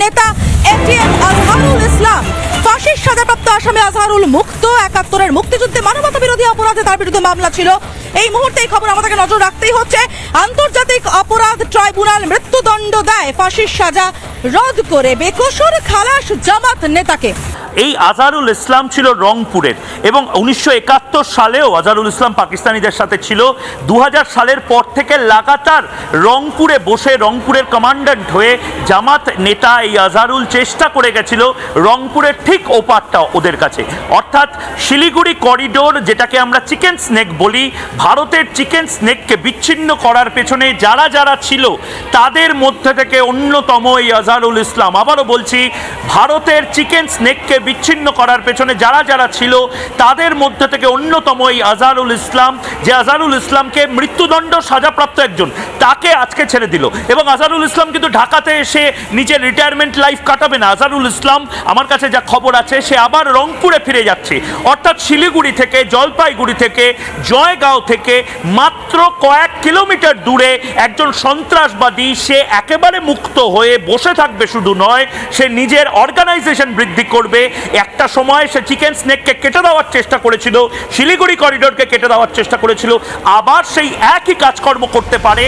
নেতা এটিএম আজহারুল ইসলাম। ফাঁসির সাজাপ্রাপ্ত আসামি আজহারুল মুক্ত। ৭১-এর মুক্তিযুদ্ধে মানবতা বিরোধী অপরাধে তার বিরুদ্ধে মামলা ছিল। এই মুহূর্তে এই খবর আমাদেরকে নজর রাখতেই হচ্ছে। আন্তর্জাতিক অপরাধ ট্রাইব্যুনাল মৃত্যুদণ্ড দেয় ফাঁসির সাজা রদ করে বেকসুর খালাস জামাত নেতাকে। এই আজহারুল ইসলাম ছিল রংপুরের এবং 1971 সালেও আজহারুল ইসলাম পাকিস্তানিদের সাথে ছিল। 2000 সালের পর থেকে লাগাতার রংপুরে বসে রংপুরের কমান্ড্যান্ট হয়ে জামাত নেতা এই আজহারুল চেষ্টা করে গেছিল রংপুরের ঠিক ওপারটা ওদের কাছে, অর্থাৎ শিলিগুড়ি করিডোর, যেটাকে আমরা চিকেন স্নেক বলি। ভারতের চিকেন স্নেককে বিচ্ছিন্ন করার পেছনে যারা যারা ছিল তাদের মধ্যে থেকে অন্যতম এই আজহারুল ইসলাম। আবারও বলছি, ভারতের চিকেন স্নেককে বিচ্ছিন্ন করার পেছনে যারা যারা ছিল তাদের মধ্যে থেকে অন্যতম এই আজহারুল ইসলাম, যে আজহারুল ইসলামকে মৃত্যুদণ্ড সাজাপ্রাপ্ত একজন, তাকে আজকে ছেড়ে দিল। এবং আজহারুল ইসলাম কিন্তু ঢাকাতে এসে নিজের রিটায়ারমেন্ট লাইফ কাটাবে না। আজহারুল ইসলাম, আমার কাছে যা খবর আছে, সে আবার রংপুরে ফিরে যাচ্ছে। অর্থাৎ শিলিগুড়ি থেকে, জলপাইগুড়ি থেকে, জয়গাঁও থেকে মাত্র কয়েক কিলোমিটার দূরে একজন সন্ত্রাসবাদী, সে একেবারে মুক্ত হয়ে বসে থাকবে শুধু নয়, সে নিজের অর্গানাইজেশন বৃদ্ধি করবে। একটা সময় সে চিকেন স্নেককে কেটে দেওয়ার চেষ্টা করেছিল, শিলিগুড়ি করিডোরকে কেটে দেওয়ার চেষ্টা করেছিল, আবার সেই একই কাজকর্ম করতে পারে।